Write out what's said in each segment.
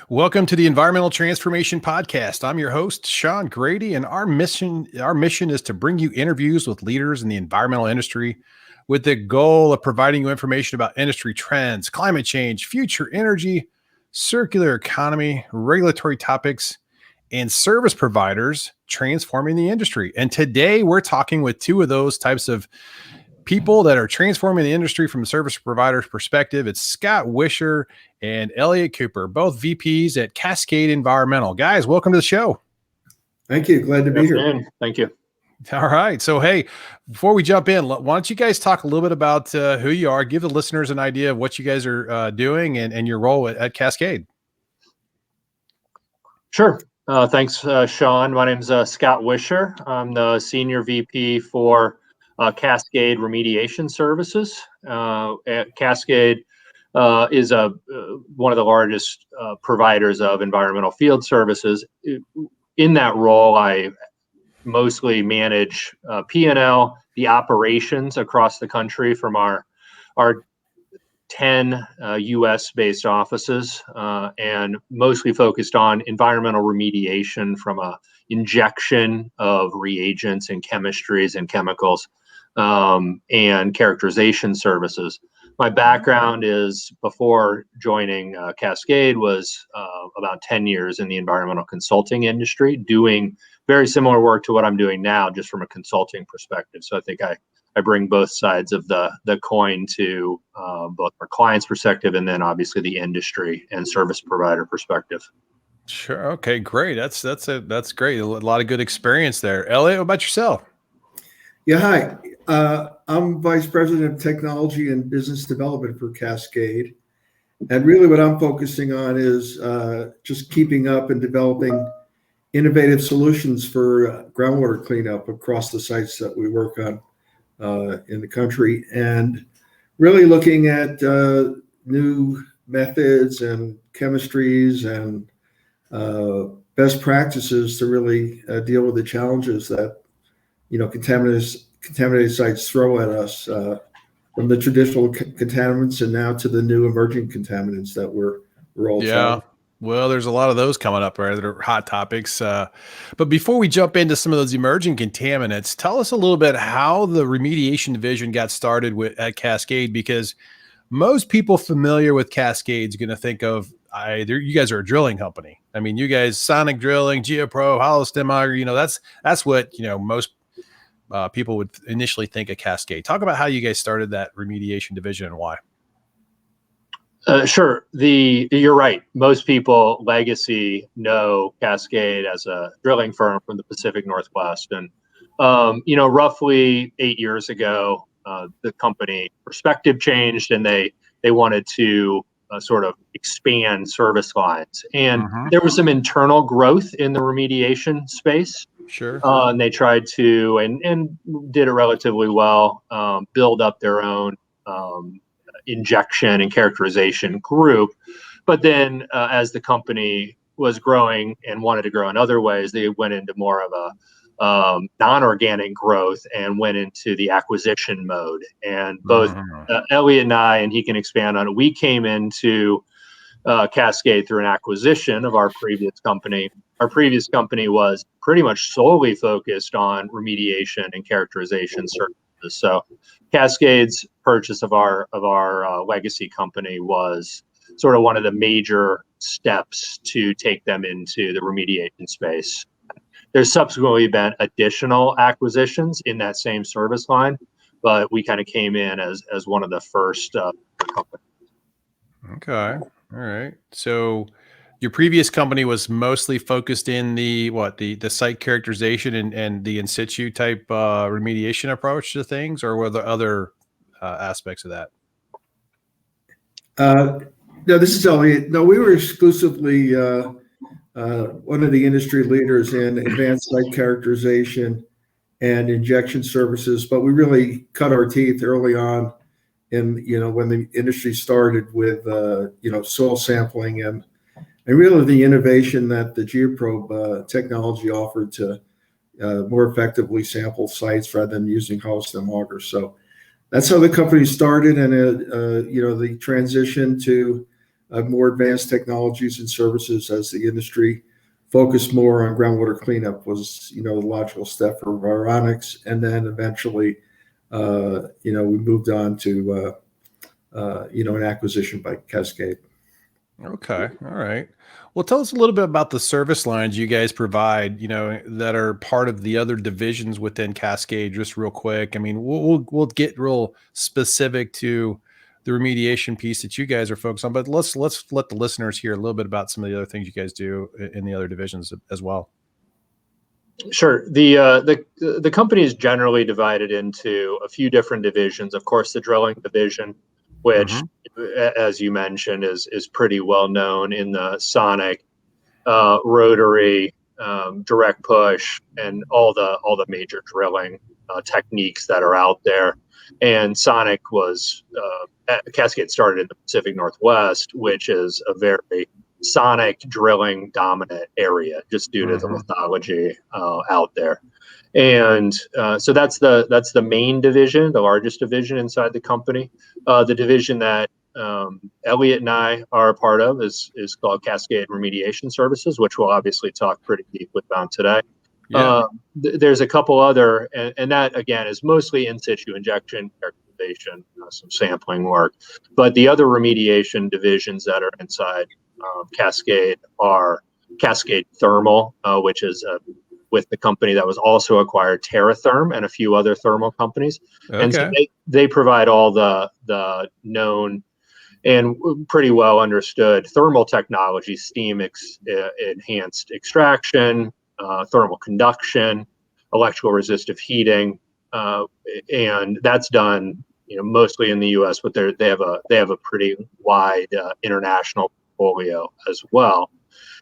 Welcome to the Environmental Transformation Podcast. I'm your host, Sean Grady, and our mission is to bring you interviews with leaders in the environmental industry with the goal of providing you information about industry trends, climate change, future energy, circular economy, regulatory topics, and service providers transforming the industry. And today we're talking with two of those types of people that are transforming the industry from a service provider's perspective. It's Scott Wisher and Eliot Cooper, both VPs at Cascade Environmental. Guys, welcome to the show. Thank you. Glad to be here. Thank you. All right. So, hey, before we jump in, why don't you guys talk a little bit about who you are, give the listeners an idea of what you guys are doing and your role at Cascade. Sure. Thanks, Sean. My name's Scott Wisher. I'm the Senior VP for Cascade Remediation Services. Cascade is one of the largest providers of environmental field services. In that role, I mostly manage P&L, the operations across the country from our 10 U.S.-based offices, and mostly focused on environmental remediation from a injection of reagents and chemistries and chemicals, and characterization services. My background is, before joining Cascade, was about 10 years in the environmental consulting industry, doing very similar work to what I'm doing now, just from a consulting perspective. So I think I bring both sides of the coin to both our clients' perspective and then obviously the industry and service provider perspective. Sure. Okay, great. That's great. A lot of good experience there. Eliot, what about yourself? Yeah, hi. I'm Vice President of Technology and Business Development for Cascade. And really what I'm focusing on is just keeping up and developing innovative solutions for groundwater cleanup across the sites that we work on in the country, and really looking at new methods and chemistries and best practices to really deal with the challenges that contaminated sites throw at us, from the traditional contaminants and now to the new emerging contaminants that we're all following. Well, there's a lot of those coming up, right? That are hot topics. But before we jump into some of those emerging contaminants, tell us a little bit how the remediation division got started at Cascade, because most people familiar with Cascade is going to think of you guys are a drilling company. I mean, you guys, sonic drilling, GeoPro, hollow stem auger, that's what, most people would initially think of Cascade. Talk about how you guys started that remediation division and why. Sure. You're right. Most people legacy know Cascade as a drilling firm from the Pacific Northwest. And, roughly 8 years ago, the company perspective changed and they wanted to sort of expand service lines. And there was some internal growth in the remediation space. Sure. And they tried to, and did it relatively well, build up their own injection and characterization group. But then as the company was growing and wanted to grow in other ways, they went into more of a non-organic growth and went into the acquisition mode. And both Eliot and I, and he can expand on it, we came into Cascade through an acquisition of our previous company. Our previous company was pretty much solely focused on remediation and characterization services. So Cascade's purchase of our legacy company was sort of one of the major steps to take them into the remediation space. There's subsequently been additional acquisitions in that same service line, but we kind of came in as one of the first companies. Okay. All right. So your previous company was mostly focused in the site characterization and the in situ type remediation approach to things, or were there other aspects of that? No, this is Eliot. No, we were exclusively one of the industry leaders in advanced site characterization and injection services, but we really cut our teeth early on in, when the industry started with, soil sampling and really the innovation that the GeoProbe technology offered to more effectively sample sites rather than using hollow stem augers. So that's how the company started, and the transition to more advanced technologies and services as the industry focused more on groundwater cleanup was, the logical step for Vironics. And then eventually, we moved on to, an acquisition by Cascade. Okay. All right. Well, tell us a little bit about the service lines you guys provide, that are part of the other divisions within Cascade, just real quick. I mean, we'll get real specific to the remediation piece that you guys are focused on, but let's let the listeners hear a little bit about some of the other things you guys do in the other divisions as well. Sure. The company is generally divided into a few different divisions. Of course, the drilling division, which, as you mentioned, is pretty well known in the sonic, rotary, direct push, and all the major drilling techniques that are out there. And sonic was Cascade started in the Pacific Northwest, which is a very sonic drilling dominant area, just due to the lithology out there. And so that's the main division, the largest division inside the company. The division that Elliot and I are a part of is called Cascade Remediation Services, which we'll obviously talk pretty deeply about today. Yeah. There's a couple other, and that again is mostly in situ injection, characterization, some sampling work. But the other remediation divisions that are inside Cascade are Cascade Thermal, which is with the company that was also acquired, TerraTherm, and a few other thermal companies. Okay. And so they provide all the known and pretty well understood thermal technology, steam enhanced extraction, thermal conduction, electrical resistive heating, and that's done, mostly in the U.S., but they have a pretty wide international portfolio as well.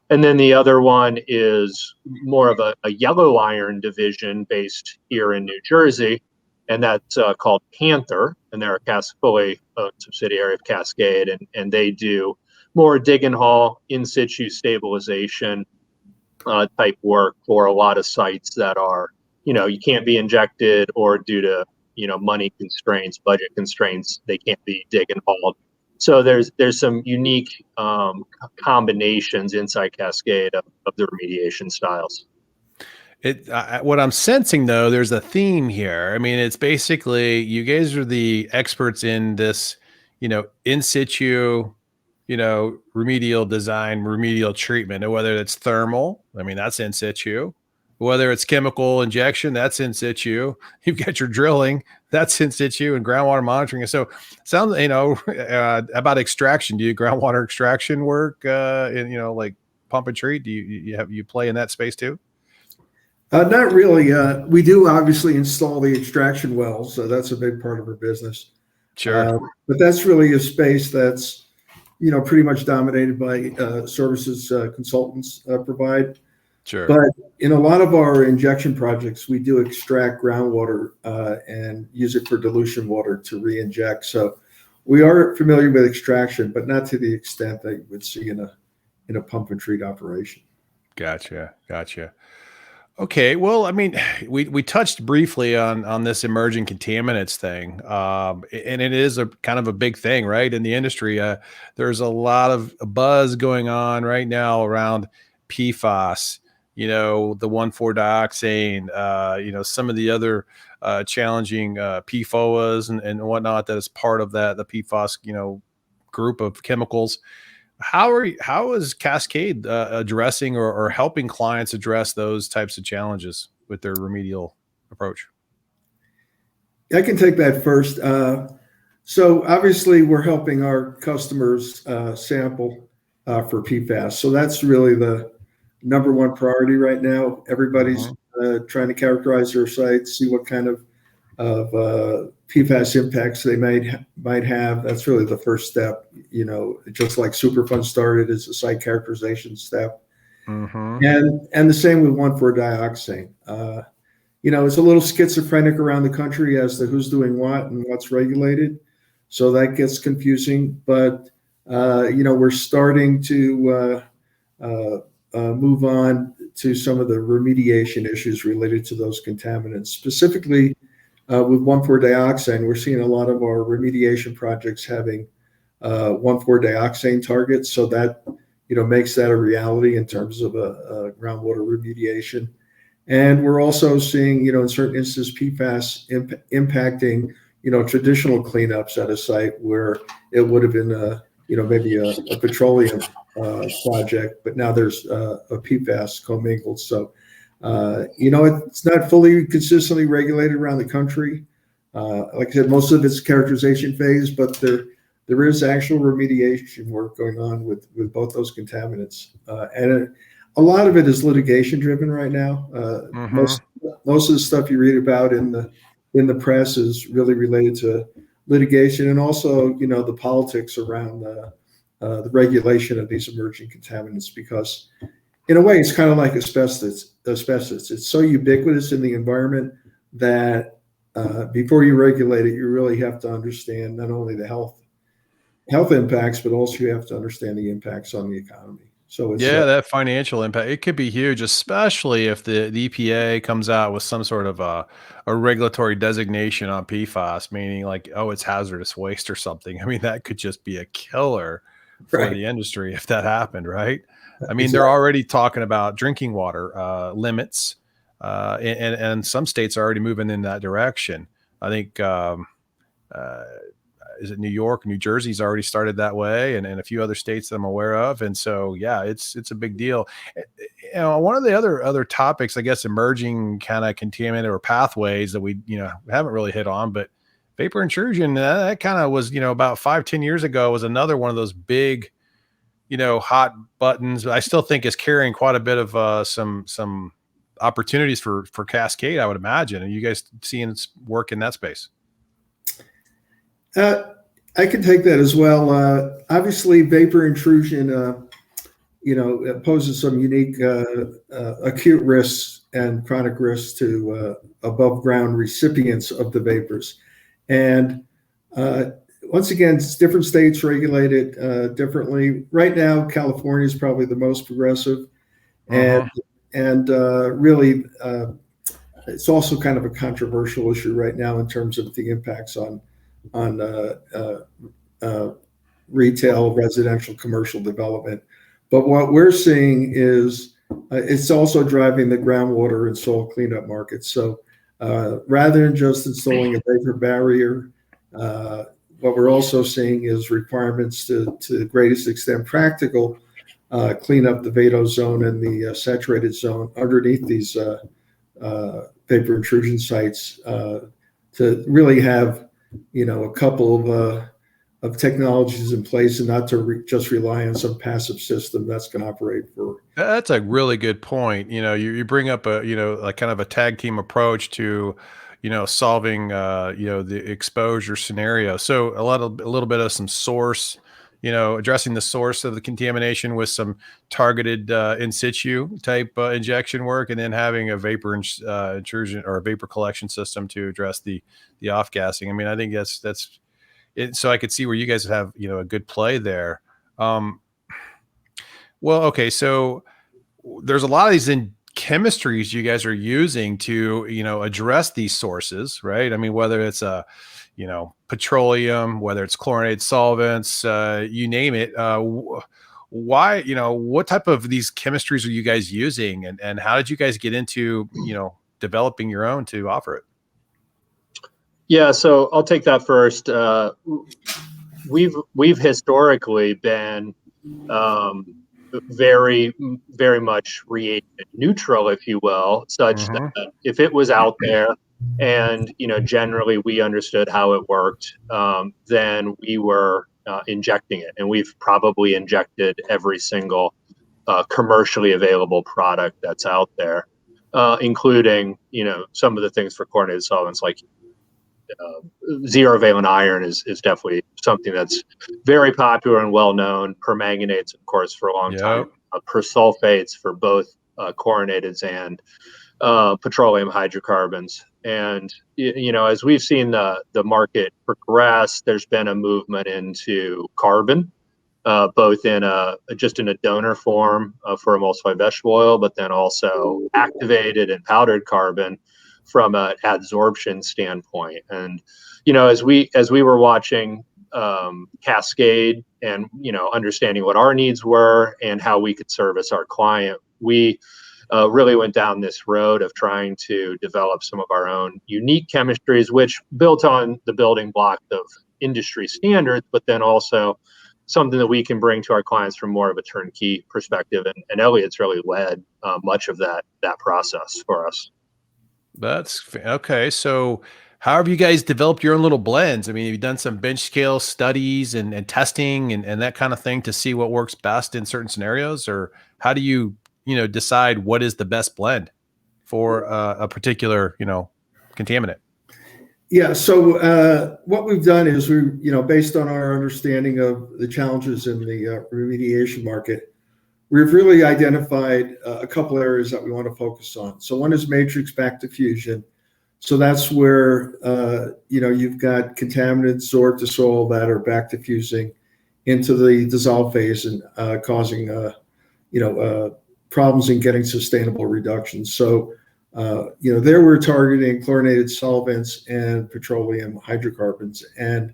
And then the other one is more of a yellow iron division based here in New Jersey, and that's called Panther, and they're a fully owned subsidiary of Cascade, and they do more dig and haul, in situ stabilization type work for a lot of sites that are, you can't be injected, or due to, money constraints, budget constraints, they can't be dig and hauled. So there's some unique combinations inside Cascade of the remediation styles. What I'm sensing, though, there's a theme here. I mean, it's basically you guys are the experts in this, in situ, remedial design, remedial treatment, and whether it's thermal, I mean, that's in situ. Whether it's chemical injection, that's in situ. You've got your drilling, that's in situ, and groundwater monitoring. So, sounds about extraction. Do you groundwater extraction work? Like pump and treat? Do you play in that space too? Not really. We do obviously install the extraction wells, so that's a big part of our business. Sure. But that's really a space that's, pretty much dominated by services consultants provide. Sure. But in a lot of our injection projects, we do extract groundwater and use it for dilution water to re-inject. So we are familiar with extraction, but not to the extent that you would see in a pump and treat operation. Gotcha. Okay, well, I mean, we touched briefly on this emerging contaminants thing, and it is a kind of a big thing, right, in the industry. There's a lot of buzz going on right now around PFAS, the 1,4-dioxane, some of the other challenging PFOAs and whatnot that is part of the PFAS, group of chemicals. How is Cascade addressing or helping clients address those types of challenges with their remedial approach? I can take that first. So obviously we're helping our customers sample for PFAS. So that's really the number one priority right now. Everybody's trying to characterize their sites, see what kind of PFAS impacts they might have. That's really the first step. Just like Superfund started as a site characterization step, and the same with 1,4-dioxane. It's a little schizophrenic around the country as to who's doing what and what's regulated, so that gets confusing. But we're starting to move on to some of the remediation issues related to those contaminants, specifically. With 1,4-dioxane, we're seeing a lot of our remediation projects having 1,4-dioxane target. So that, makes that a reality in terms of a groundwater remediation. And we're also seeing, in certain instances, PFAS impacting, traditional cleanups at a site where it would have been maybe a petroleum project, but now there's a PFAS commingled. So, it's not fully consistently regulated around the country. Like I said, most of it's characterization phase, but there is actual remediation work going on with both those contaminants. And a lot of it is litigation driven right now. Most of the stuff you read about in the press is really related to litigation, and also, the politics around the regulation of these emerging contaminants, because in a way it's kind of like asbestos. It's so ubiquitous in the environment that before you regulate it, you really have to understand not only the health impacts, but also you have to understand the impacts on the economy. So it's that financial impact, it could be huge, especially if the EPA comes out with some sort of a regulatory designation on PFAS, meaning like, oh, it's hazardous waste or something. I mean, that could just be a killer for right. the industry if that happened, right? I mean, Exactly. they're already talking about drinking water limits, and some states are already moving in that direction. I think is it New York, New Jersey's already started that way, and a few other states that I'm aware of. And so, yeah, it's a big deal. One of the other topics, I guess, emerging kind of contaminant or pathways that we, haven't really hit on, but vapor intrusion, that kind of was, about 5-10 years ago, was another one of those big, hot buttons. I still think is carrying quite a bit of some opportunities for Cascade, I would imagine. Are you guys seeing work in that space? I can take that as well. Obviously, vapor intrusion, it poses some unique acute risks and chronic risks to above ground recipients of the vapors. And once again, different states regulate it differently. Right now, California is probably the most progressive, and really, it's also kind of a controversial issue right now in terms of the impacts on retail, residential, commercial development. But what we're seeing is it's also driving the groundwater and soil cleanup market. So rather than just installing a vapor barrier, what we're also seeing is requirements to the greatest extent practical clean up the vadose zone and the saturated zone underneath these vapor intrusion sites to really have a couple of technologies in place, and not to just rely on some passive system that's going to operate for. That's a really good point. You bring up a, like kind of a tag team approach to, solving, the exposure scenario. So a little bit of some source, addressing the source of the contamination with some targeted in situ type injection work, and then having a vapor intrusion or a vapor collection system to address the off gassing. I mean, I think that's it. So I could see where you guys have, a good play there. Well, okay, so there's a lot of these in chemistries you guys are using to, address these sources, right? I mean, whether it's petroleum, whether it's chlorinated solvents, you name it. Why, what type of these chemistries are you guys using, and how did you guys get into, developing your own to offer it? Yeah, so I'll take that first. We've historically been very, very much reagent neutral, if you will, such that if it was out there and, generally we understood how it worked, then we were injecting it. And we've probably injected every single commercially available product that's out there, including, some of the things for chlorinated solvents like zero valent iron is definitely something that's very popular and well known. Permanganates, of course, for a long time. Persulfates for both chlorinateds and petroleum hydrocarbons. And as we've seen the market progress, there's been a movement into carbon, both in just in a donor form for emulsified vegetable oil, but then also activated and powdered carbon from an adsorption standpoint. And as we were watching Cascade and, understanding what our needs were and how we could service our client, we really went down this road of trying to develop some of our own unique chemistries, which built on the building blocks of industry standards, but then also something that we can bring to our clients from more of a turnkey perspective. And Elliot's really led much of that process for us. That's okay. So how have you guys developed your own little blends? I mean, have you done some bench scale studies and testing and that kind of thing to see what works best in certain scenarios? Or how do you, decide what is the best blend for a particular, contaminant? Yeah. So what we've done is based on our understanding of the challenges in the remediation market, we've really identified a couple areas that we want to focus on. So one is matrix back diffusion. So that's where you've got contaminants sorbed to soil that are back diffusing into the dissolve phase and causing problems in getting sustainable reductions. So there we're targeting chlorinated solvents and petroleum hydrocarbons. And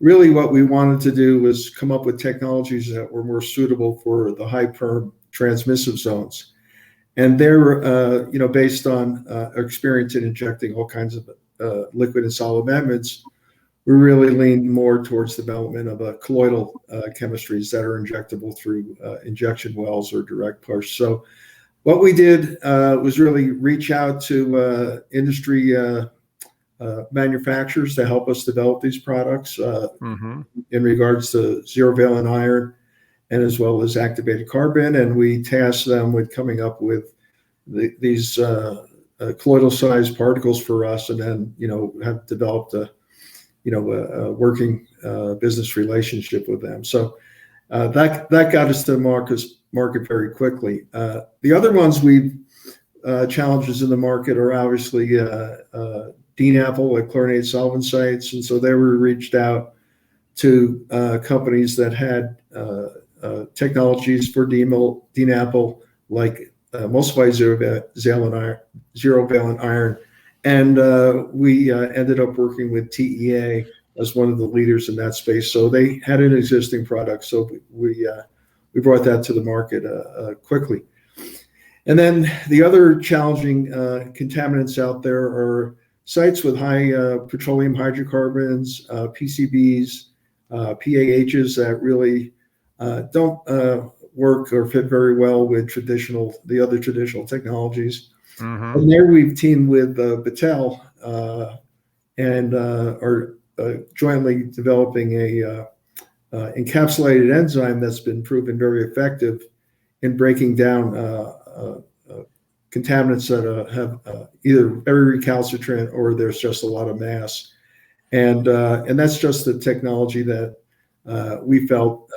really what we wanted to do was come up with technologies that were more suitable for the high perm transmissive zones. And they're, based on experience in injecting all kinds of liquid and solid amendments, we really leaned more towards development of colloidal chemistries that are injectable through injection wells or direct push. So what we did was really reach out to industry manufacturers to help us develop these products in regards to zero valent iron and as well as activated carbon. And we tasked them with coming up with these colloidal sized particles for us, and then, have developed a working business relationship with them. So that got us to the market very quickly. The other ones challenges in the market are obviously DNAPL, like chlorinated solvent sites. And so there we reached out to companies that had technologies for DNAPL, like emulsified zero valent iron. And we ended up working with TEA as one of the leaders in that space. So they had an existing product. So we brought that to the market quickly. And then the other challenging contaminants out there are sites with high petroleum hydrocarbons, PCBs, PAHs that really don't work or fit very well with the other traditional technologies. And there we've teamed with Battelle and are jointly developing a encapsulated enzyme that's been proven very effective in breaking down contaminants that have either very recalcitrant or there's just a lot of mass. And that's just the technology that we felt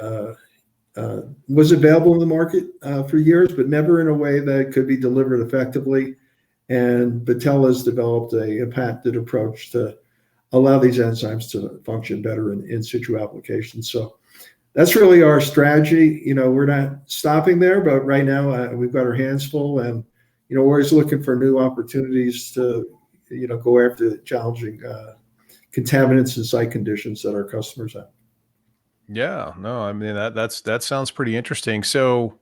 was available in the market for years, but never in a way that could be delivered effectively. And Battelle has developed a patented approach to allow these enzymes to function better in situ applications. So that's really our strategy. We're not stopping there, but right now we've got our hands full, and we're always looking for new opportunities to go after the challenging contaminants and site conditions that our customers have. Yeah, no, I mean that sounds pretty interesting. So,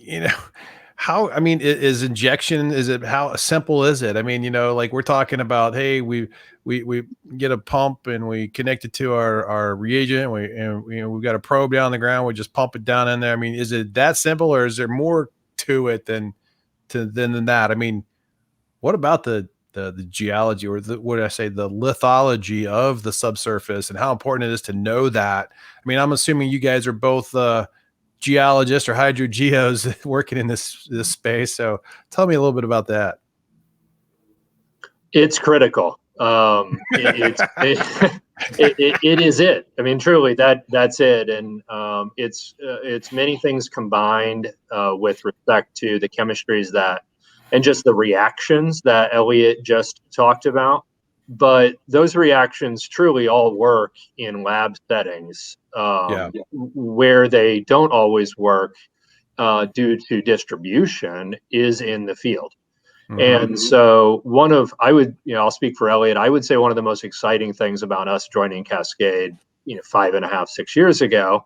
is injection, how simple is it? I mean, like we're talking about, hey, we get a pump and we connect it to our reagent, we've got a probe down the ground, we just pump it down in there. I mean, is it that simple, or is there more to it than that? I mean, what about the geology, or the lithology of the subsurface, and how important it is to know that? I mean, I'm assuming you guys are both geologists or hydrogeos working in this space. So tell me a little bit about that. It's critical. It is it. I mean, truly, that's it. And it's many things combined with respect to the chemistries and just the reactions that Elliot just talked about. But those reactions truly all work in lab settings. Where they don't always work due to distribution is in the field. And so I'll speak for Elliot. I would say one of the most exciting things about us joining Cascade, 5.5, 6 years ago,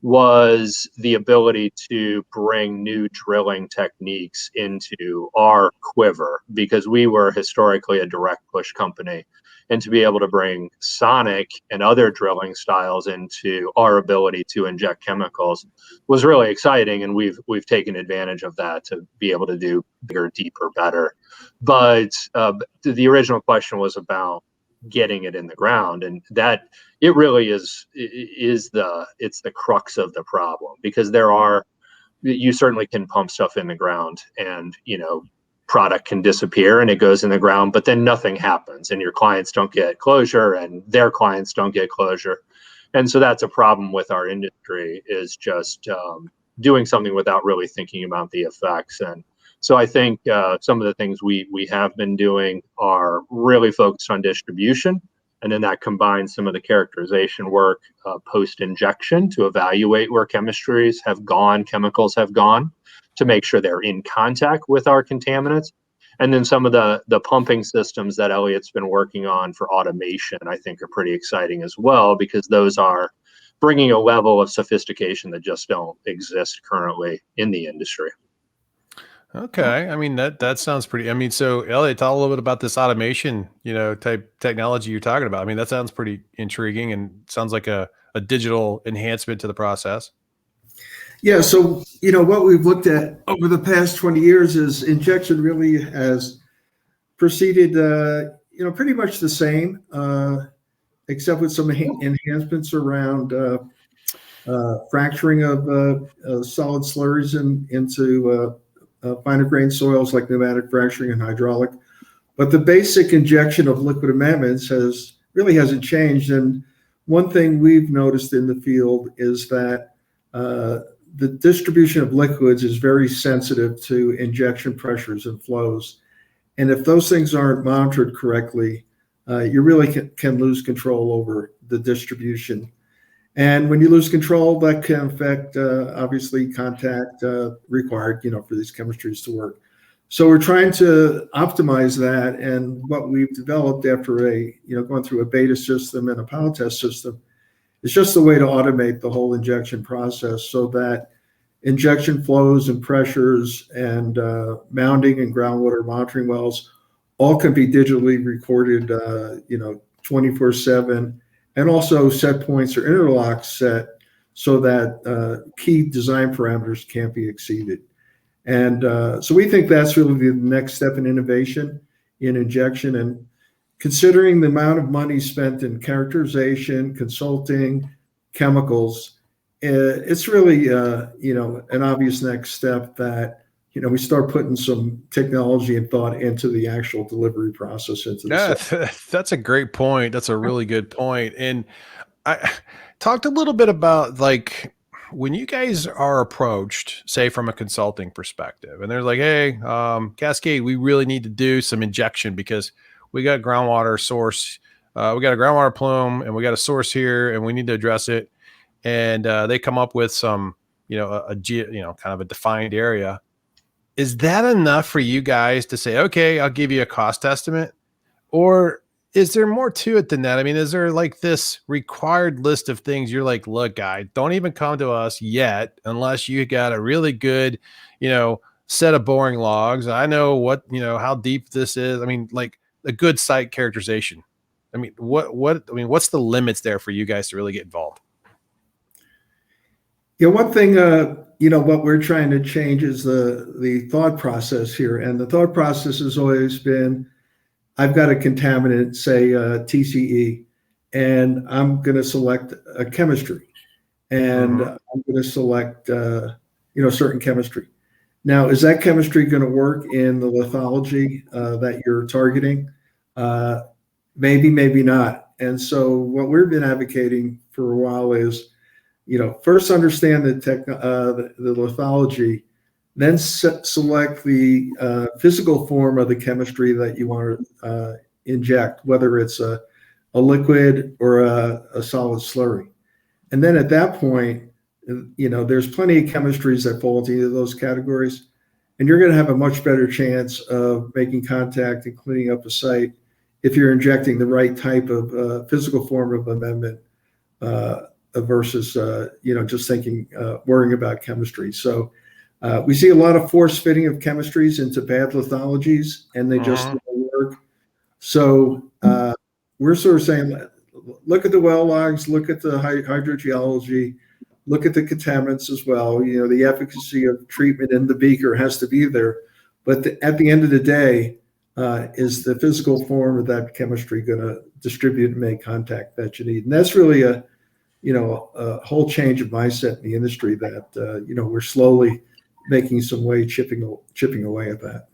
was the ability to bring new drilling techniques into our quiver, because we were historically a direct push company. And to be able to bring sonic and other drilling styles into our ability to inject chemicals was really exciting. And we've taken advantage of that to be able to do bigger, deeper, better. But the original question was about getting it in the ground, and that it really is the crux of the problem, because you certainly can pump stuff in the ground and product can disappear and it goes in the ground, but then nothing happens and your clients don't get closure and their clients don't get closure. And so that's a problem with our industry, is just doing something without really thinking about the effects. And so I think some of the things we have been doing are really focused on distribution. And then that combines some of the characterization work post-injection to evaluate where chemistries have gone, chemicals have gone, to make sure they're in contact with our contaminants. And then some of the pumping systems that Elliot's been working on for automation, I think, are pretty exciting as well, because those are bringing a level of sophistication that just don't exist currently in the industry. Okay. I mean, that sounds pretty, I mean, so Elliot, tell a little bit about this automation, type technology you're talking about. I mean, that sounds pretty intriguing and sounds like a digital enhancement to the process. Yeah, so what we've looked at over the past 20 years is injection really has proceeded, pretty much the same, except with some enhancements around fracturing of solid slurries into finer grain soils like pneumatic fracturing and hydraulic. But the basic injection of liquid amendments hasn't changed. And one thing we've noticed in the field is that the distribution of liquids is very sensitive to injection pressures and flows. And if those things aren't monitored correctly, you really can lose control over the distribution. And when you lose control, that can affect, obviously, contact required, for these chemistries to work. So we're trying to optimize that. And what we've developed after going through a beta system and a pilot test system is just a way to automate the whole injection process, so that injection flows and pressures and mounding and groundwater monitoring wells all can be digitally recorded, 24/7. And also set points or interlocks set so that key design parameters can't be exceeded. And so we think that's really the next step in innovation in injection. And considering the amount of money spent in characterization, consulting, chemicals, it's really, an obvious next step that we start putting some technology and thought into the actual delivery process. That's a great point. That's a really good point. And I talked a little bit about, like, when you guys are approached, say from a consulting perspective, and they're like, hey, Cascade, we really need to do some injection because we got groundwater source, we got a groundwater plume and we got a source here and we need to address it. And they come up with some, kind of a defined area. Is that enough for you guys to say, okay, I'll give you a cost estimate? Or is there more to it than that? I mean, is there like this required list of things you're like, look, guy, don't even come to us yet unless you got a really good, set of boring logs. I know what, how deep this is. I mean, like a good site characterization. I mean, what's the limits there for you guys to really get involved? Yeah, one thing, what we're trying to change is the thought process here. And the thought process has always been, I've got a contaminant, say TCE, and I'm going to select a chemistry. And I'm going to select, certain chemistry. Now, is that chemistry going to work in the lithology that you're targeting? Maybe, maybe not. And so what we've been advocating for a while is, first understand the lithology, then select the physical form of the chemistry that you want to inject, whether it's a liquid or a solid slurry. And then at that point, there's plenty of chemistries that fall into either of those categories. and you're going to have a much better chance of making contact and cleaning up a site if you're injecting the right type of physical form of amendment versus just thinking, worrying about chemistry. So we see a lot of force fitting of chemistries into bad lithologies, and they just don't work. So we're sort of saying, look at the well logs, look at the hydrogeology, look at the contaminants as well. The efficacy of treatment in the beaker has to be there. But at the end of the day, is the physical form of that chemistry going to distribute and make contact that you need? And that's really a whole change of mindset in the industry that, we're slowly making some way chipping away at that.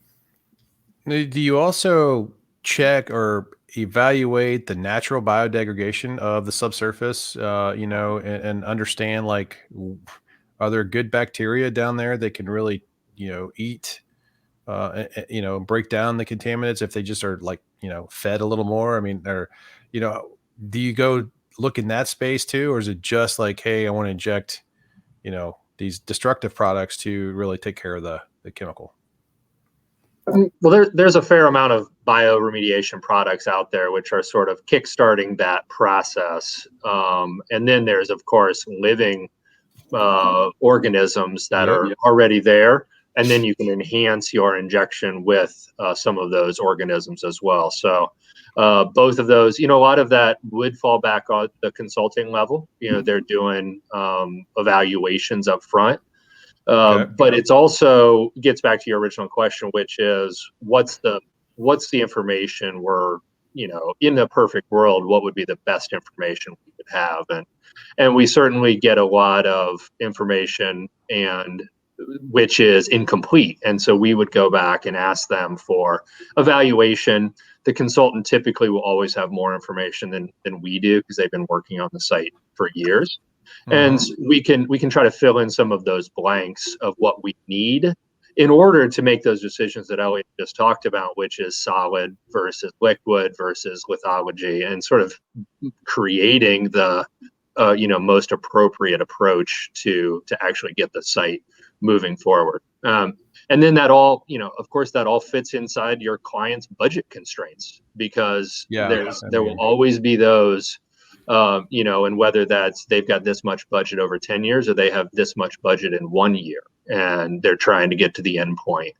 Do you also check or evaluate the natural biodegradation of the subsurface, and understand, like, are there good bacteria down there that can really, eat, break down the contaminants if they just are, like, fed a little more? I mean, do you go look in that space too, or is it just like, hey, I want to inject, these destructive products to really take care of the chemical? Well, there's a fair amount of bioremediation products out there which are sort of kickstarting that process. And then there's, of course, living organisms that are already there. And then you can enhance your injection with some of those organisms as well. So both of those, a lot of that would fall back on the consulting level. They're doing evaluations up front. But it's also gets back to your original question, which is what's the information we're, in the perfect world, what would be the best information we could have? And we certainly get a lot of information and which is incomplete. And so we would go back and ask them for evaluation. The consultant typically will always have more information than we do because they've been working on the site for years. And we can try to fill in some of those blanks of what we need in order to make those decisions that Elliot just talked about, which is solid versus liquid versus lithology, and sort of creating the most appropriate approach to actually get the site moving forward. And then that all, of course, that all fits inside your client's budget constraints, because there will always be those. And whether that's they've got this much budget over 10 years or they have this much budget in 1 year, and they're trying to get to the end point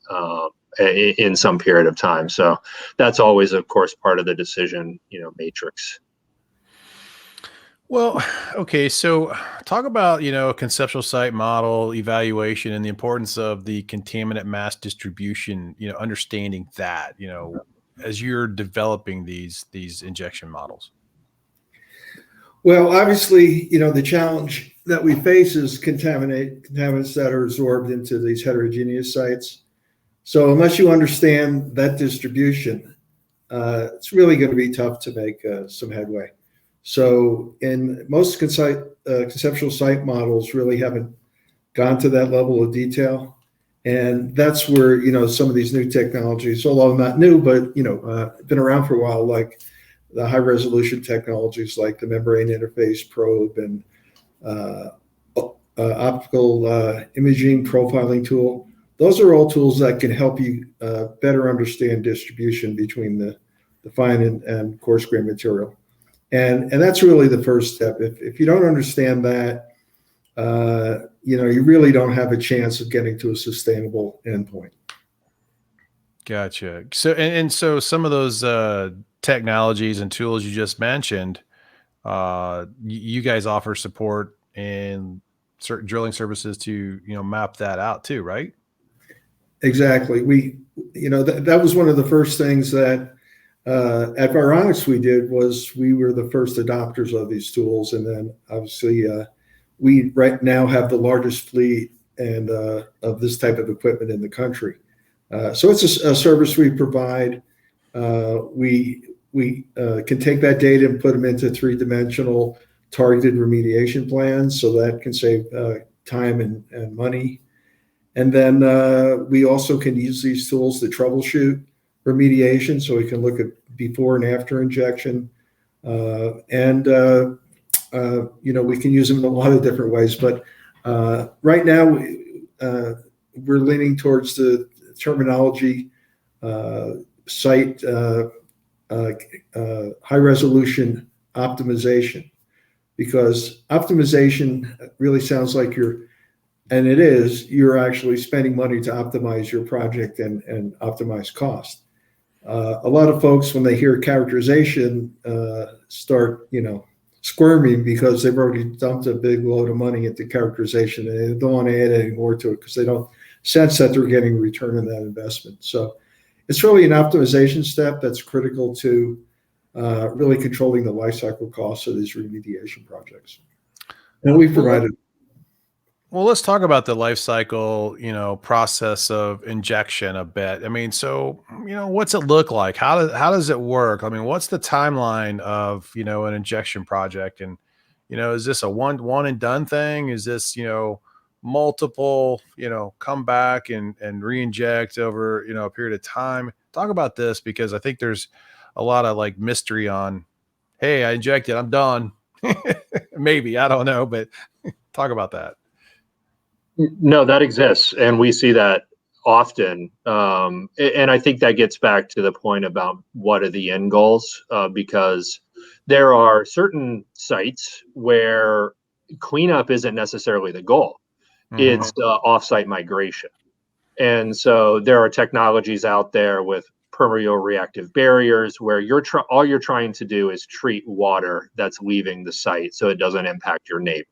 in some period of time. So that's always, of course, part of the decision, matrix. Well, okay. So talk about, conceptual site model evaluation and the importance of the contaminant mass distribution, understanding that, as you're developing these injection models. Well, obviously, the challenge that we face is contaminants that are absorbed into these heterogeneous sites. So unless you understand that distribution, it's really going to be tough to make some headway. So in most conceptual site models really haven't gone to that level of detail. And that's where, some of these new technologies, although not new, but, been around for a while, like the high resolution technologies like the membrane interface probe and optical imaging profiling tool. Those are all tools that can help you better understand distribution between the fine and coarse grain material. And that's really the first step. If you don't understand that, you really don't have a chance of getting to a sustainable endpoint. Gotcha. So, and so some of those technologies and tools you just mentioned, you guys offer support and certain drilling services to, map that out too, right? Exactly. That was one of the first things that at Vironics we did, was we were the first adopters of these tools. And then obviously we right now have the largest fleet and of this type of equipment in the country. So it's a service we provide. We can take that data and put them into 3-dimensional targeted remediation plans, so that can save time and money. And then we also can use these tools to troubleshoot remediation, so we can look at before and after injection. And we can use them in a lot of different ways. But right now we're leaning towards the terminology, site high resolution optimization, because optimization really sounds like you're actually spending money to optimize your project and optimize cost. A lot of folks, when they hear characterization, start, squirming because they've already dumped a big load of money into characterization and they don't want to add any more to it because they don't sense that they're getting a return on that investment. So it's really an optimization step that's critical to really controlling the life cycle costs of these remediation projects. And we've provided. Well, let's talk about the life cycle, process of injection a bit. I mean, so, what's it look like? How does it work? I mean, what's the timeline of, an injection project? And, is this a one and done thing? Is this, multiple, come back and re-inject over, a period of time? Talk about this, because I think there's a lot of like mystery on, hey, I injected, I'm done. Maybe, I don't know, but talk about that. No, that exists, and we see that often. And I think that gets back to the point about what are the end goals, because there are certain sites where cleanup isn't necessarily the goal. Mm-hmm. It's offsite migration. And so there are technologies out there with permeable reactive barriers where all you're trying to do is treat water that's leaving the site so it doesn't impact your neighbor.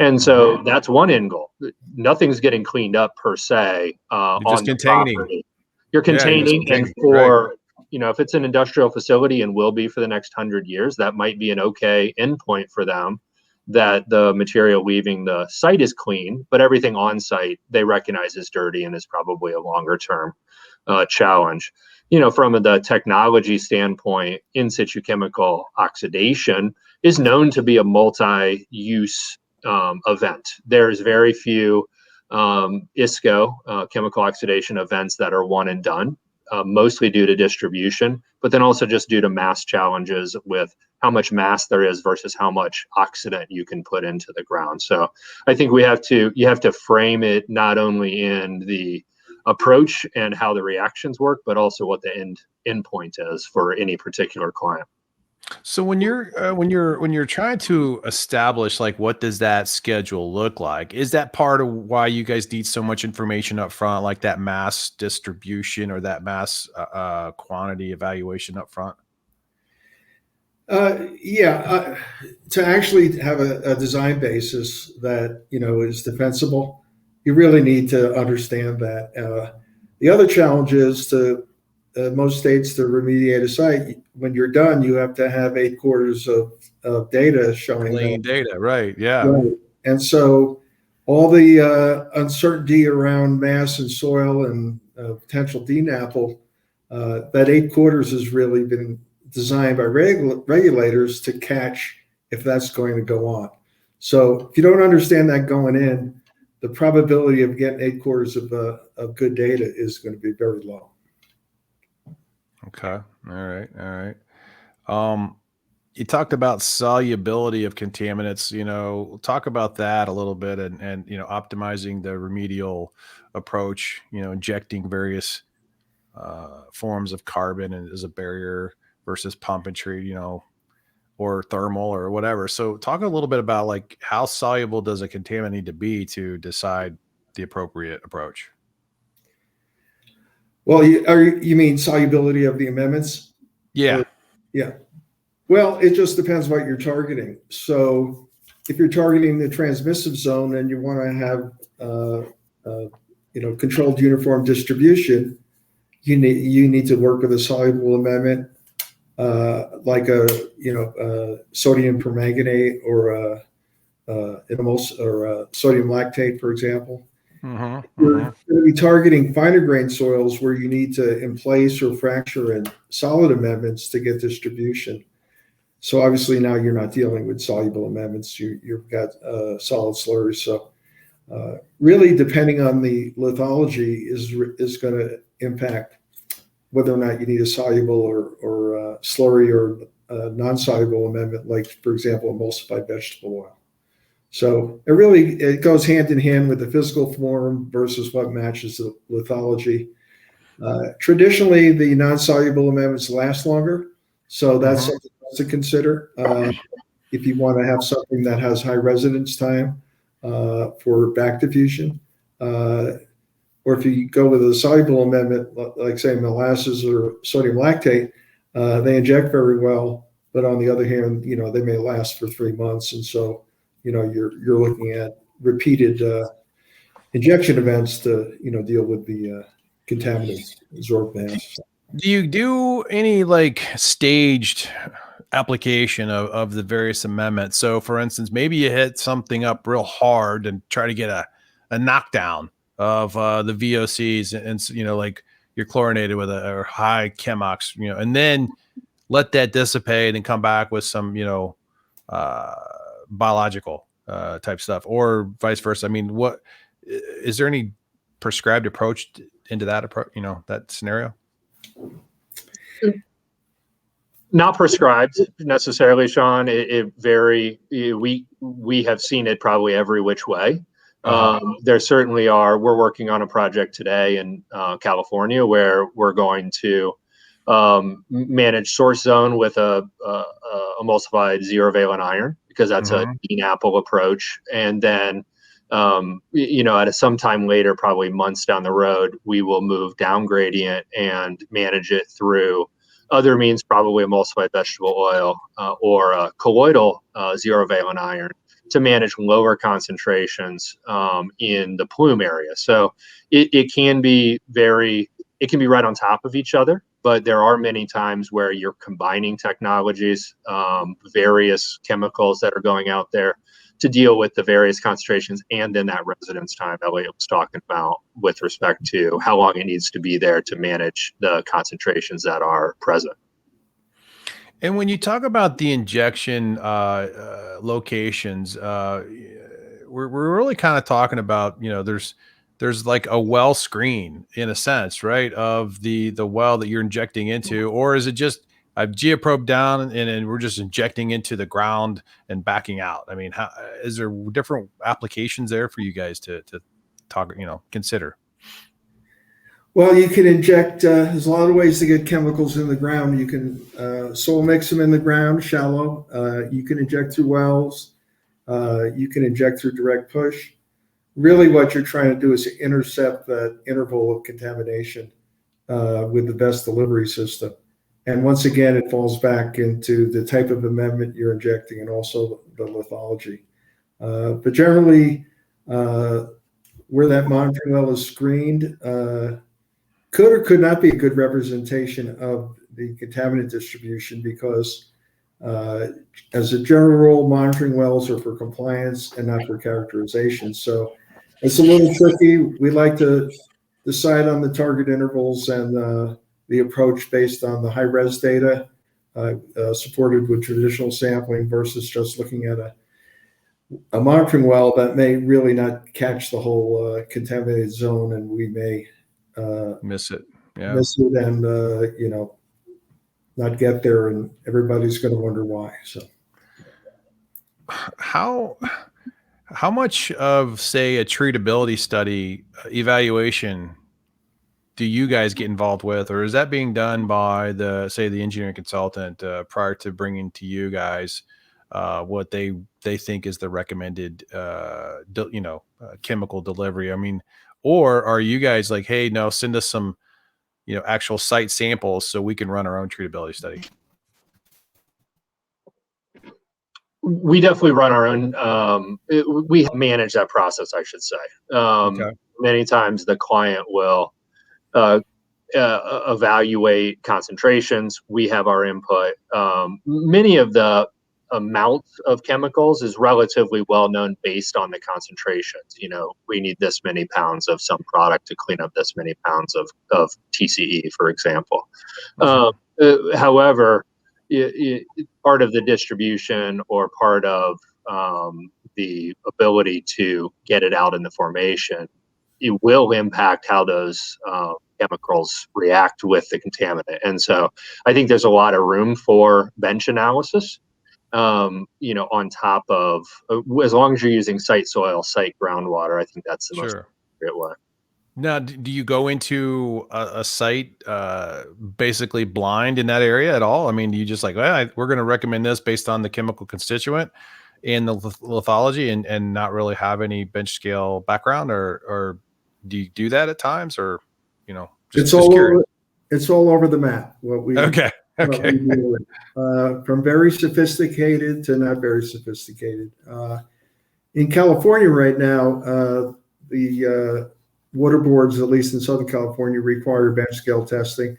And so that's one end goal. Nothing's getting cleaned up per se on the property. You're containing, and for right. If it's an industrial facility and will be for the next 100 years, that might be an okay endpoint for them, that the material leaving the site is clean, but everything on site they recognize is dirty and is probably a longer term challenge. From the technology standpoint, in situ chemical oxidation is known to be a multi-use event. There's very few ISCO, chemical oxidation events, that are one and done, mostly due to distribution, but then also just due to mass challenges with how much mass there is versus how much oxidant you can put into the ground. So I think you have to frame it not only in the approach and how the reactions work, but also what the end point is for any particular client. So when you're trying to establish, like, what does that schedule look like? Is that part of why you guys need so much information up front, like that mass distribution or that mass quantity evaluation up front? To actually have a design basis that is defensible, you really need to understand that. The other challenge is most states to remediate a site. When you're done, you have to have 8 quarters of data showing clean data, right? Yeah. Right. And so all the uncertainty around mass and soil and potential DNAPL, that 8 quarters has really been designed by regulators to catch if that's going to go on. So if you don't understand that going in, the probability of getting 8 quarters of good data is going to be very low. Okay. All right. You talked about solubility of contaminants, talk about that a little bit, and optimizing the remedial approach, injecting various forms of carbon as a barrier versus pump and treat, or thermal or whatever. So talk a little bit about, like, how soluble does a contaminant need to be to decide the appropriate approach? Well, you mean solubility of the amendments? Yeah. Yeah. Well, it just depends what you're targeting. So if you're targeting the transmissive zone and you want to have controlled uniform distribution, you need to work with a soluble amendment, like a sodium permanganate or sodium lactate, for example. You're going to be targeting finer grain soils where you need to emplace or fracture in solid amendments to get distribution. So obviously now you're not dealing with soluble amendments. You've got solid slurries. So really, depending on the lithology, is going to impact whether or not you need a soluble or slurry or non-soluble amendment, like, for example, emulsified vegetable oil. So it goes hand in hand with the physical form versus what matches the lithology. Traditionally, the non-soluble amendments last longer, so that's Mhm. something else to consider. If you want to have something that has high residence time for back diffusion, or if you go with a soluble amendment, like say molasses or sodium lactate, they inject very well, but on the other hand, they may last for 3 months, and so you're looking at repeated injection events to deal with the contaminants absorbed mass. Do you do any like staged application of the various amendments? So, for instance, maybe you hit something up real hard and try to get a knockdown of the VOCs, and like you're chlorinated with a or high chemox, and then let that dissipate and come back with some, uh, biological type stuff, or vice versa. I mean, what is there any prescribed approach into that approach? That scenario. Not prescribed necessarily, Sean. It vary. We have seen it probably every which way. There certainly are. We're working on a project today in California where we're going to manage source zone with a emulsified zero valent iron, because that's a DNAPL approach, and then at some time later, probably months down the road, we will move down gradient and manage it through other means, probably emulsified vegetable oil or colloidal zero valent iron, to manage lower concentrations in the plume area. So it can be right on top of each other, but there are many times where you're combining technologies, various chemicals that are going out there to deal with the various concentrations, and then that residence time Elliot was talking about with respect to how long it needs to be there to manage the concentrations that are present. And when you talk about the injection locations, we're really kind of talking about, there's like a well screen in a sense, right, of the well that you're injecting into, or is it just I've geoprobed down and we're just injecting into the ground and backing out? I mean, how is there different applications there for you guys to talk, consider? Well, you can inject, there's a lot of ways to get chemicals in the ground. You can soil mix them in the ground, shallow. You can inject through wells. You can inject through direct push. Really what you're trying to do is to intercept that interval of contamination with the best delivery system. And once again, it falls back into the type of amendment you're injecting and also the lithology. But generally, where that monitoring well is screened, could or could not be a good representation of the contaminant distribution, because as a general rule, monitoring wells are for compliance and not for characterization. So it's a little tricky. We like to decide on the target intervals and the approach based on the high-res data supported with traditional sampling versus just looking at a monitoring well that may really not catch the whole contaminated zone, and we may Miss it. Yeah. miss it and not get there, and everybody's going to wonder why. So How much of, say, a treatability study evaluation do you guys get involved with, or is that being done by the engineering consultant prior to bringing to you guys what they think is the recommended chemical delivery? I mean, or are you guys like, hey, no, send us some actual site samples so we can run our own treatability study? We definitely run our own. We manage that process, I should say. Okay. Many times the client will evaluate concentrations. We have our input. Many of the amounts of chemicals is relatively well known based on the concentrations. We need this many pounds of some product to clean up this many pounds of TCE, for example. However, part of the distribution or part of the ability to get it out in the formation, it will impact how those chemicals react with the contaminant. And so I think there's a lot of room for bench analysis, on top of, as long as you're using site soil, site groundwater, I think that's the most appropriate way. Now, do you go into a site basically blind in that area at all? I mean, do you just like, well, we're going to recommend this based on the chemical constituent and the lithology, and not really have any bench scale background, or do you do that at times, or It's just all curious? over, it's all over the map. Okay, What okay. we deal with, from very sophisticated to not very sophisticated. In California right now, the water boards, at least in Southern California, require bench scale testing.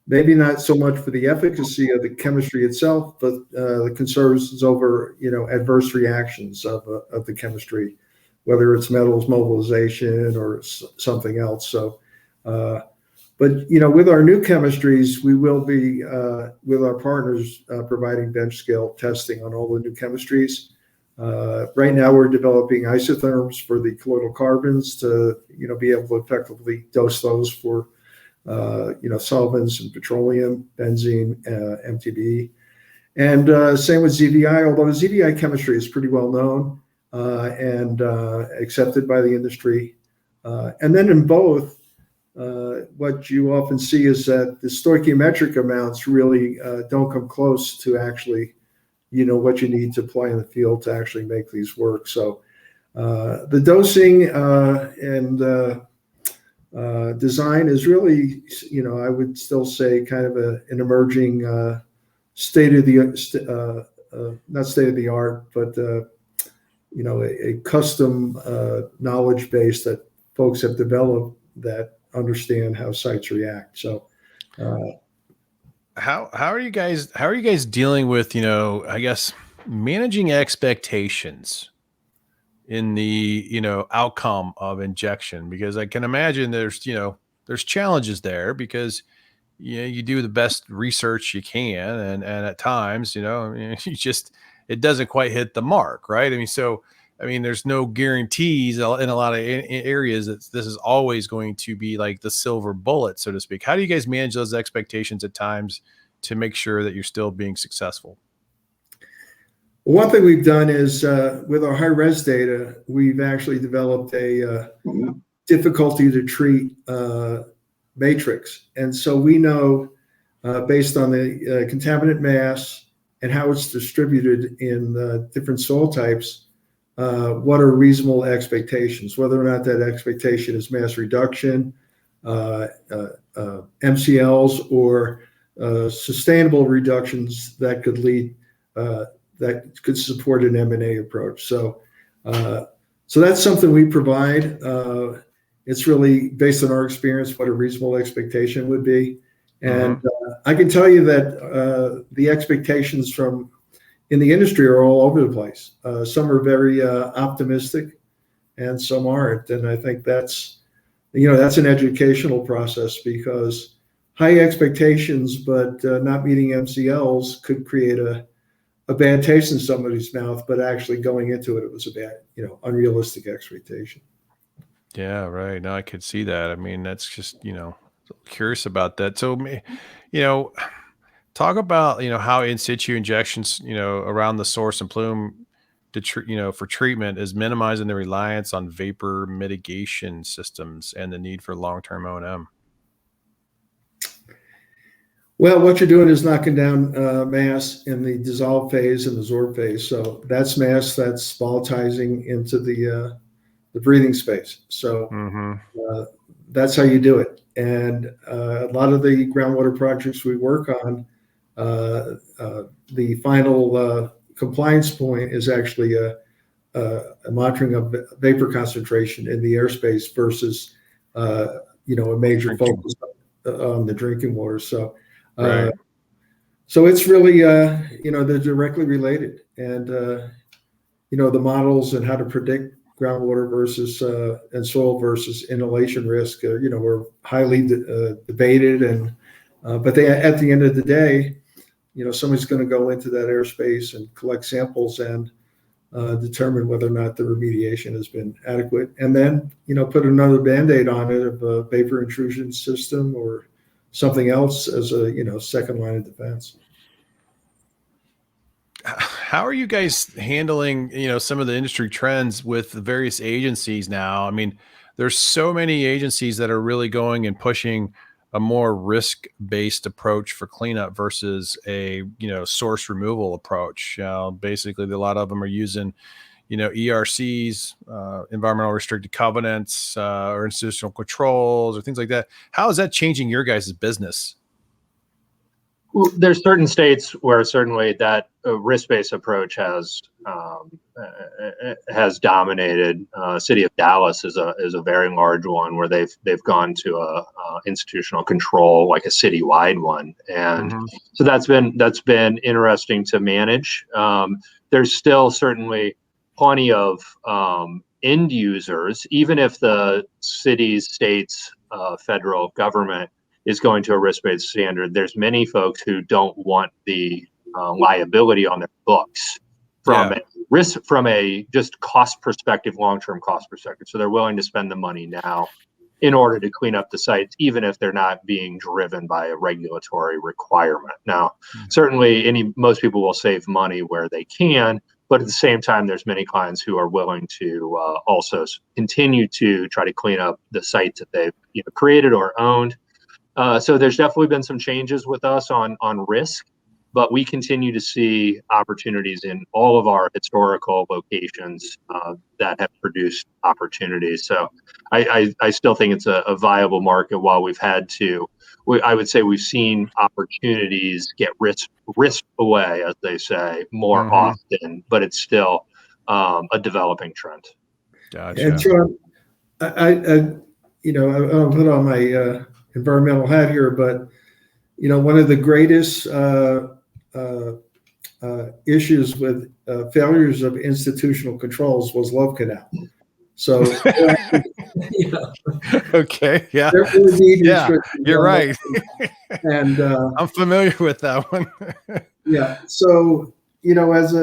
Maybe not so much for the efficacy of the chemistry itself, but the concerns over adverse reactions of the chemistry, whether it's metals mobilization or something else. So, but with our new chemistries, we will be with our partners providing bench scale testing on all the new chemistries. Right now, we're developing isotherms for the colloidal carbons to be able to effectively dose those for solvents and petroleum, benzene, MTBE, and same with ZVI. Although ZVI chemistry is pretty well known and accepted by the industry, and then in both, what you often see is that the stoichiometric amounts really don't come close to actually what you need to apply in the field to actually make these work. So the dosing and design is really, I would still say kind of an emerging state of the not state of the art, but a custom knowledge base that folks have developed that understand how sites react. So How are you guys dealing with, I guess, managing expectations in the, outcome of injection? Because I can imagine there's challenges there, because you do the best research you can, and at times, you just, it doesn't quite hit the mark, right? I mean, so there's no guarantees in a lot of areas that this is always going to be like the silver bullet, so to speak. How do you guys manage those expectations at times to make sure that you're still being successful? one thing we've done is with our high res data, we've actually developed a difficulty to treat matrix. And so we know based on the contaminant mass and how it's distributed in different soil types, what are reasonable expectations, whether or not that expectation is mass reduction, MCLs, or sustainable reductions that could lead, that could support an M&A approach. So that's something we provide. It's really based on our experience what a reasonable expectation would be. And I can tell you that the expectations from in the industry are all over the place. Some are very optimistic and some aren't. And I think that's an educational process, because high expectations but not meeting MCLs could create a bad taste in somebody's mouth, but actually going into it was a bad, unrealistic expectation. Yeah, right. No, I could see that. I mean, that's just, curious about that. So, talk about, how in situ injections, around the source and plume for treatment is minimizing the reliance on vapor mitigation systems and the need for long-term O&M. Well, what you're doing is knocking down mass in the dissolve phase and the sorb phase. So that's mass that's volatilizing into the breathing space. So that's how you do it. And a lot of the groundwater projects we work on, the final compliance point is actually a monitoring of vapor concentration in the airspace versus, a major focus on the drinking water. So, Right. so it's really, they're directly related. And, the models and how to predict groundwater versus and soil versus inhalation risk, were highly debated. And but at the end of the day, somebody's going to go into that airspace and collect samples and determine whether or not the remediation has been adequate, and then put another band-aid on it of a vapor intrusion system or something else as a second line of defense. How are you guys handling, some of the industry trends with the various agencies now? I mean, there's so many agencies that are really going and pushing a more risk-based approach for cleanup versus a, source removal approach. Basically, a lot of them are using, ERCs, environmental restricted covenants, or institutional controls or things like that. How is that changing your guys' business? Well, there's certain states where certainly that risk-based approach has dominated. City of Dallas is a very large one where they've gone to a institutional control, like a citywide one, and so that's been interesting to manage. There's still certainly plenty of end users, even if the cities, states, federal government is going to a risk-based standard. There's many folks who don't want the liability on their books from a risk, from a just cost perspective, long-term cost perspective. So they're willing to spend the money now in order to clean up the sites, even if they're not being driven by a regulatory requirement. Now, certainly most people will save money where they can, but at the same time, there's many clients who are willing to also continue to try to clean up the sites that they've created or owned. So there's definitely been some changes with us on risk, but we continue to see opportunities in all of our historical locations that have produced opportunities. So I still think it's a viable market. While we've had to, I would say we've seen opportunities get risk away, as they say, more often, but it's still a developing trend. Gotcha. And Sean, I'll put on my environmental hat here, but one of the greatest issues with failures of institutional controls was Love Canal. So okay, yeah, you're right. And I'm familiar with that one. Yeah, so as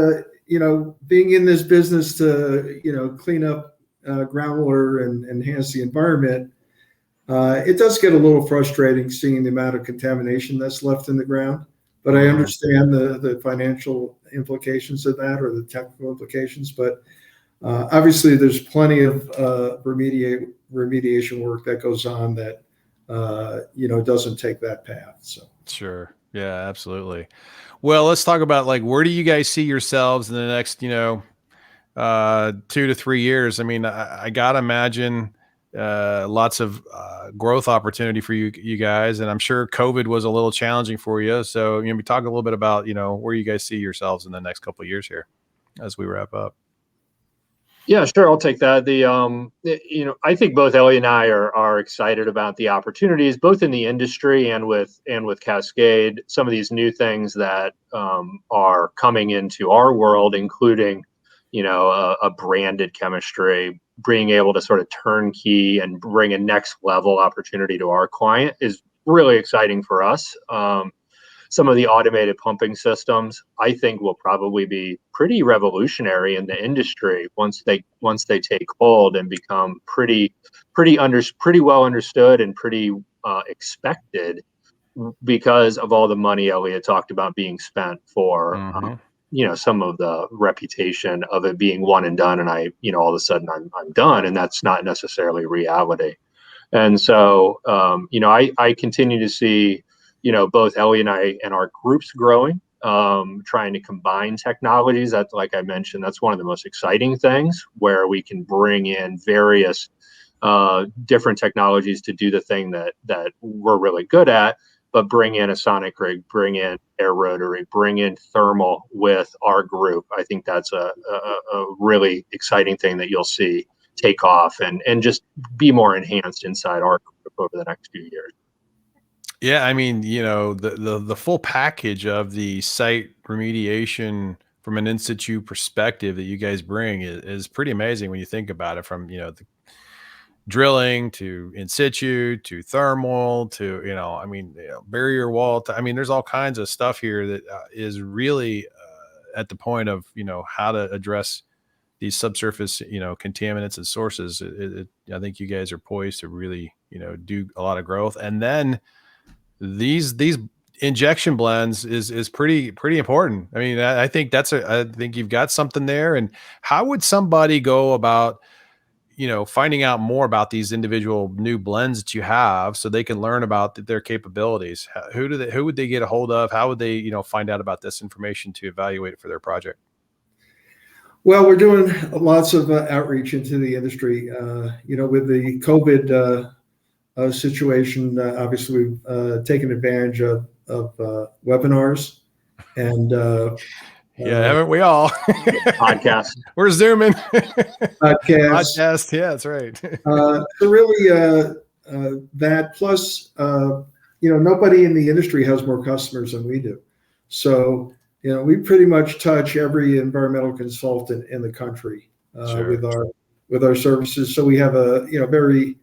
being in this business to clean up groundwater and enhance the environment. It does get a little frustrating seeing the amount of contamination that's left in the ground, but I understand the financial implications of that, or the technical implications. But obviously, there's plenty of remediation work that goes on that doesn't take that path. So sure, yeah, absolutely. Well, let's talk about where do you guys see yourselves in the next 2 to 3 years? I mean, I gotta imagine lots of growth opportunity for you guys, and I'm sure COVID was a little challenging for you. So we talk a little bit about where you guys see yourselves in the next couple of years here as we wrap up. Yeah, sure, I'll take that. I think both Elliot and I are excited about the opportunities, both in the industry and with Cascade. Some of these new things that are coming into our world, including a branded chemistry, being able to sort of turnkey and bring a next level opportunity to our client is really exciting for us. Some of the automated pumping systems, I think, will probably be pretty revolutionary in the industry once they take hold and become pretty well understood and pretty expected, because of all the money Elliot talked about being spent for some of the reputation of it being one and done, and all of a sudden I'm done, and that's not necessarily reality. And so I continue to see both Elliot and I and our groups growing, trying to combine technologies. That's, like I mentioned, that's one of the most exciting things, where we can bring in various different technologies to do the thing that we're really good at, but bring in a sonic rig, bring in air rotary, bring in thermal with our group. I think that's a really exciting thing that you'll see take off and just be more enhanced inside our group over the next few years. Yeah, I mean, the full package of the site remediation from an in situ perspective that you guys bring is pretty amazing when you think about it, from the drilling to in situ to thermal to barrier wall there's all kinds of stuff here that is really at the point of how to address these subsurface contaminants and sources. I think you guys are poised to really do a lot of growth. And then these injection blends is pretty important. I mean, I think I think you've got something there. And how would somebody go about finding out more about these individual new blends that you have so they can learn about their capabilities? Who would they get a hold of? How would they, find out about this information to evaluate it for their project? Well, we're doing lots of outreach into the industry. With the COVID situation, obviously we've taken advantage of webinars and haven't we all? Podcast. We're Zooming. Podcasts. Podcast. Yeah, that's right. So really, that plus, nobody in the industry has more customers than we do. So, we pretty much touch every environmental consultant in the country Sure. with our services. So we have a very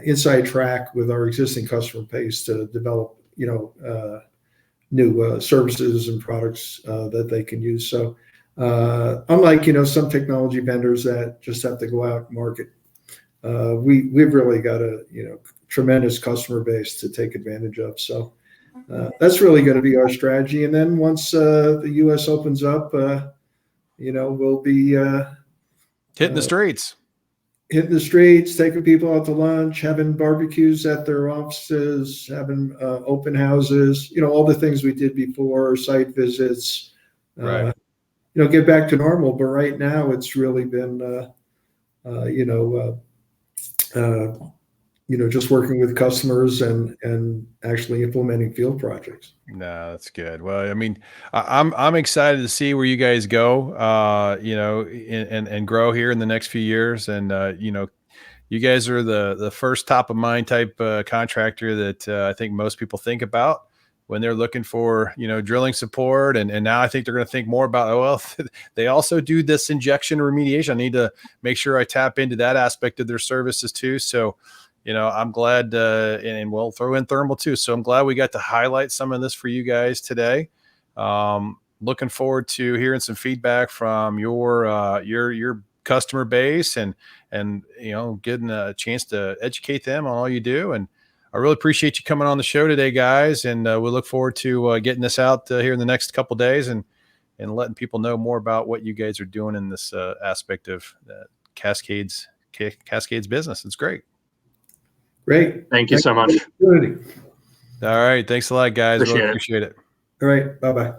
inside track with our existing customer base to develop new services and products that they can use. So unlike some technology vendors that just have to go out and market, we've really got a tremendous customer base to take advantage of. So that's really going to be our strategy. And then once the U.S. opens up, we'll be hitting the streets. Hitting the streets, taking people out to lunch, having barbecues at their offices, having open houses, all the things we did before, site visits, Right. Get back to normal. But right now it's really been, just working with customers and actually implementing field projects. No, that's good. Well, I mean, I'm excited to see where you guys go, and grow here in the next few years. And you guys are the first top of mind type contractor that I think most people think about when they're looking for drilling support. And now I think they're going to think more about, they also do this injection remediation. I need to make sure I tap into that aspect of their services too. So I'm glad, and we'll throw in thermal too. So I'm glad we got to highlight some of this for you guys today. Looking forward to hearing some feedback from your customer base and getting a chance to educate them on all you do. And I really appreciate you coming on the show today, guys. And we look forward to getting this out here in the next couple of days and letting people know more about what you guys are doing in this aspect of Cascades business. It's great. Great. Thank you so much. All right. Thanks a lot, guys. Appreciate Really it. appreciate it. All right. Bye-bye.